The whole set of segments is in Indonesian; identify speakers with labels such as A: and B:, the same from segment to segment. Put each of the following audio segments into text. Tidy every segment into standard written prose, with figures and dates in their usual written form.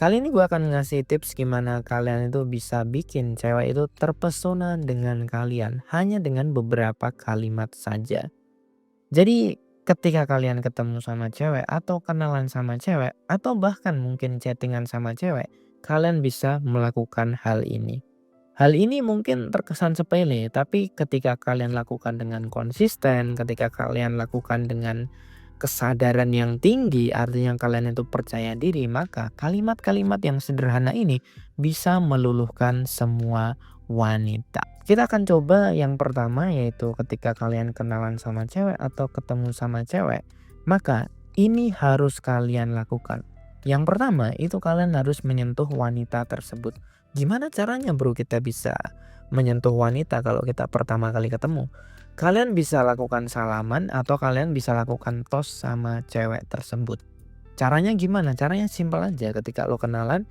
A: Kali ini gue akan ngasih tips gimana kalian itu bisa bikin cewek itu terpesona dengan kalian hanya dengan beberapa kalimat saja. Jadi ketika kalian ketemu sama cewek atau kenalan sama cewek atau bahkan mungkin chattingan sama cewek, kalian bisa melakukan hal ini. Hal ini mungkin terkesan sepele, tapi ketika kalian lakukan dengan konsisten, ketika kalian lakukan dengan kesadaran yang tinggi, artinya kalian itu percaya diri, maka kalimat-kalimat yang sederhana ini bisa meluluhkan semua wanita. Kita akan coba yang pertama yaitu ketika kalian kenalan sama cewek atau ketemu sama cewek, maka ini harus kalian lakukan. Yang pertama itu kalian harus menyentuh wanita tersebut. Gimana caranya bro kita bisa menyentuh wanita kalau kita pertama kali ketemu? Kalian bisa lakukan salaman atau kalian bisa lakukan tos sama cewek tersebut. Caranya gimana? Caranya simpel aja ketika lo kenalan,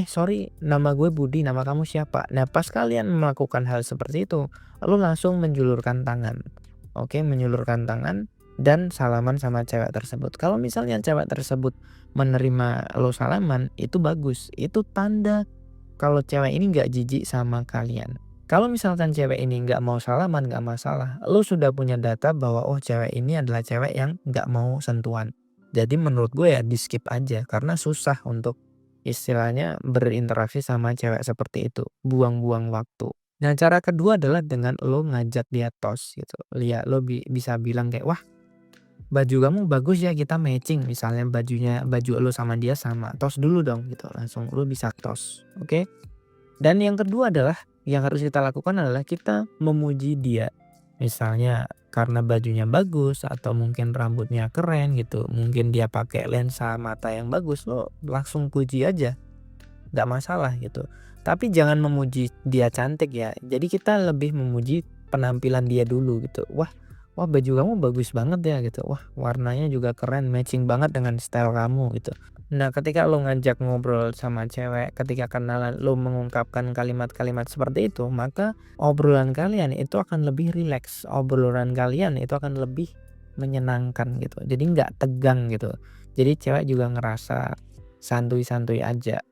A: sorry nama gue Budi, nama kamu siapa?" Nah pas kalian melakukan hal seperti itu, lo langsung menjulurkan tangan. Oke, menjulurkan tangan dan salaman sama cewek tersebut. Kalau misalnya cewek tersebut menerima lo salaman, itu bagus. Itu tanda kalau cewek ini nggak jijik sama kalian. Kalau misalkan cewek ini nggak mau salaman, nggak masalah. Lu sudah punya data bahwa oh cewek ini adalah cewek yang nggak mau sentuhan. Jadi menurut gue ya di skip aja karena susah untuk istilahnya berinteraksi sama cewek seperti itu. Buang-buang waktu. Nah cara kedua adalah dengan lo ngajak dia tos gitu. Lihat lo bisa bilang kayak wah baju kamu bagus ya kita matching misalnya baju lo sama dia sama tos dulu dong gitu langsung lo bisa tos oke. Dan yang kedua adalah, yang harus kita lakukan adalah kita memuji dia. Misalnya karena bajunya bagus atau mungkin rambutnya keren gitu, mungkin dia pakai lensa mata yang bagus, lo langsung puji aja, nggak masalah gitu. Tapi jangan memuji dia cantik ya. Jadi kita lebih memuji penampilan dia dulu gitu. Wah, wah baju kamu bagus banget ya gitu. Wah, warnanya juga keren, matching banget dengan style kamu gitu. Nah, ketika lo ngajak ngobrol sama cewek, ketika kenalan lo mengungkapkan kalimat-kalimat seperti itu, maka obrolan kalian itu akan lebih rileks. Obrolan kalian itu akan lebih menyenangkan gitu. Jadi nggak tegang gitu. Jadi cewek juga ngerasa santuy-santuy aja.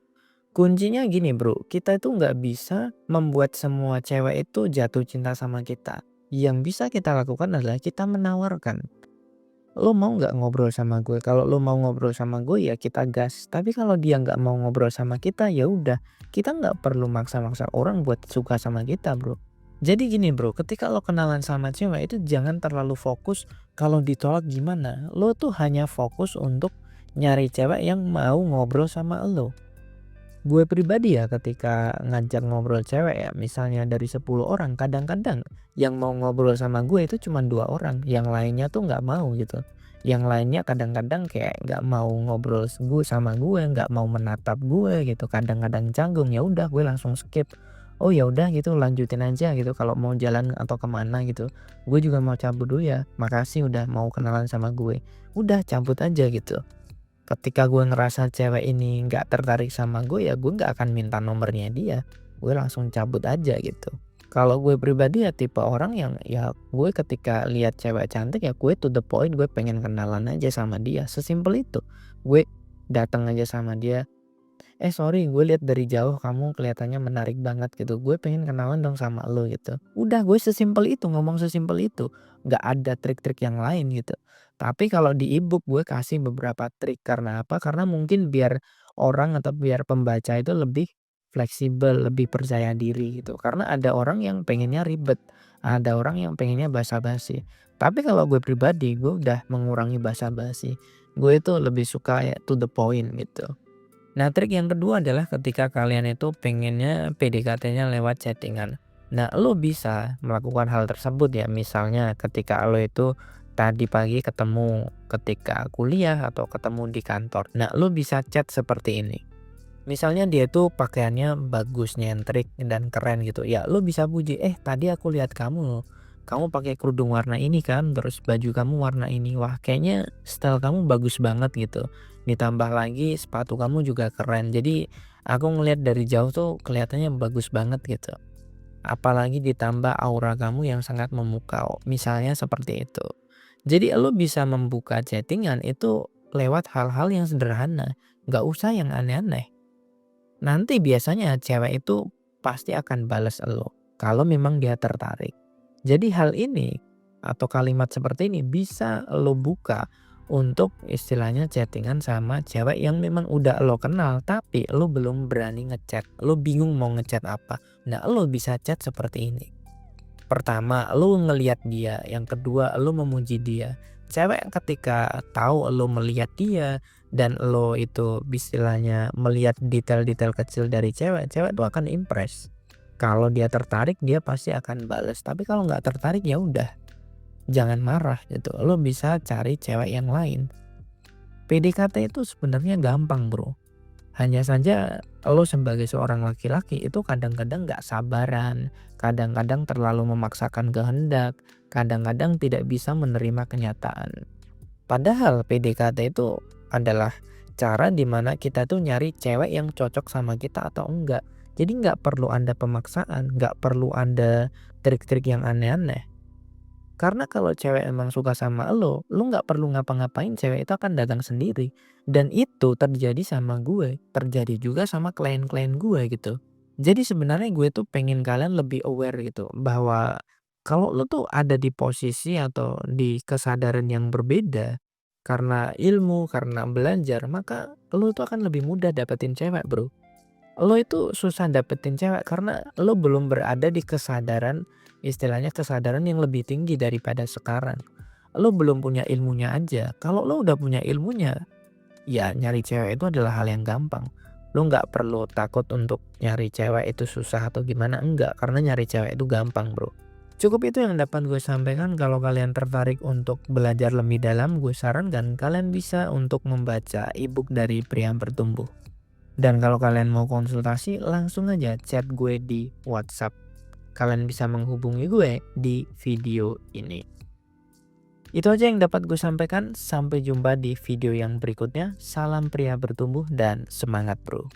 A: Kuncinya gini bro, kita itu nggak bisa membuat semua cewek itu jatuh cinta sama kita. Yang bisa kita lakukan adalah kita menawarkan. Lo mau nggak ngobrol sama gue? Kalau lo mau ngobrol sama gue ya kita gas. Tapi kalau dia nggak mau ngobrol sama kita ya udah. Kita nggak perlu maksa-maksa orang buat suka sama kita bro. Jadi gini bro, ketika lo kenalan sama cewek itu jangan terlalu fokus kalau ditolak gimana. Lo tuh hanya fokus untuk nyari cewek yang mau ngobrol sama lo. Gue pribadi ya ketika ngajak ngobrol cewek ya, misalnya dari 10 orang kadang-kadang yang mau ngobrol sama gue itu cuma 2 orang, yang lainnya tuh nggak mau gitu. Yang lainnya kadang-kadang kayak nggak mau ngobrol sama gue, nggak mau menatap gue gitu, kadang-kadang canggung, ya udah gue langsung skip. Oh ya udah gitu lanjutin aja gitu kalau mau jalan atau kemana gitu. Gue juga mau cabut dulu ya, makasih udah mau kenalan sama gue. Udah cabut aja gitu. Ketika gue ngerasa cewek ini nggak tertarik sama gue ya gue nggak akan minta nomornya dia. Gue langsung cabut aja gitu. Kalau gue pribadi ya tipe orang yang ya gue ketika lihat cewek cantik ya gue to the point gue pengen kenalan aja sama dia. Sesimpel itu. Gue datang aja sama dia. Sorry gue lihat dari jauh kamu kelihatannya menarik banget gitu. Gue pengen kenalan dong sama lo gitu. Udah gue sesimpel itu ngomong sesimpel itu. Nggak ada trik-trik yang lain gitu. Tapi kalau di ebook gue kasih beberapa trik karena apa? Karena mungkin biar orang atau biar pembaca itu lebih fleksibel, lebih percaya diri gitu. Karena ada orang yang pengennya ribet, ada orang yang pengennya basa-basi. Tapi kalau gue pribadi gue udah mengurangi basa-basi. Gue itu lebih suka ya to the point gitu. Nah, trik yang kedua adalah ketika kalian itu pengennya PDKT-nya lewat chattingan. Nah, lo bisa melakukan hal tersebut ya. Misalnya ketika lo itu tadi pagi ketemu ketika kuliah atau ketemu di kantor. Nah, lo bisa chat seperti ini. Misalnya dia tuh pakaiannya bagus, nyentrik dan keren gitu. Ya, lo bisa puji, tadi aku lihat kamu loh. Kamu pakai kerudung warna ini kan, terus baju kamu warna ini. Wah, kayaknya style kamu bagus banget gitu. Ditambah lagi sepatu kamu juga keren. Jadi, aku ngelihat dari jauh tuh kelihatannya bagus banget gitu. Apalagi ditambah aura kamu yang sangat memukau. Misalnya seperti itu. Jadi, lo bisa membuka chattingan itu lewat hal-hal yang sederhana. Nggak usah yang aneh-aneh. nanti biasanya cewek itu pasti akan bales elo, kalau memang dia tertarik. Jadi hal ini atau kalimat seperti ini bisa lo buka untuk istilahnya chatting-an sama cewek yang memang udah lo kenal, tapi lo belum berani ngechat, lo bingung mau ngechat apa. Nah, lo bisa chat seperti ini. Pertama, lo ngelihat dia, yang kedua lo memuji dia. Cewek ketika tahu lo melihat dia dan lo itu istilahnya melihat detail-detail kecil dari cewek, cewek tuh akan impress. Kalau dia tertarik dia pasti akan bales, tapi kalau nggak tertarik ya udah, jangan marah gitu. Lo bisa cari cewek yang lain. PDKT itu sebenarnya gampang, Bro. Hanya saja lo sebagai seorang laki-laki itu kadang-kadang nggak sabaran, kadang-kadang terlalu memaksakan kehendak, kadang-kadang tidak bisa menerima kenyataan. Padahal PDKT itu adalah cara dimana kita tuh nyari cewek yang cocok sama kita atau enggak. Jadi nggak perlu ada pemaksaan, nggak perlu ada trik-trik yang aneh-aneh. Karena kalau cewek emang suka sama lo nggak perlu ngapa-ngapain, cewek itu akan datang sendiri. Dan itu terjadi sama gue, terjadi juga sama klien-klien gue gitu. Jadi sebenarnya gue tuh pengen kalian lebih aware gitu bahwa kalau lo tuh ada di posisi atau di kesadaran yang berbeda karena ilmu, karena belajar, maka lo tuh akan lebih mudah dapetin cewek, Bro. Lo itu susah dapetin cewek karena lo belum berada di kesadaran, istilahnya kesadaran yang lebih tinggi daripada sekarang. Lo belum punya ilmunya aja. Kalau lo udah punya ilmunya, ya nyari cewek itu adalah hal yang gampang. Lo nggak perlu takut untuk nyari cewek itu susah atau gimana, enggak. Karena nyari cewek itu gampang, Bro. Cukup itu yang dapat gue sampaikan. Kalau kalian tertarik untuk belajar lebih dalam, gue sarankan kalian bisa untuk membaca ebook dari Pria Bertumbuh. Dan kalau kalian mau konsultasi, langsung aja chat gue di WhatsApp. Kalian bisa menghubungi gue di video ini. Itu aja yang dapat gue sampaikan. Sampai jumpa di video yang berikutnya. Salam pria bertumbuh dan semangat, bro.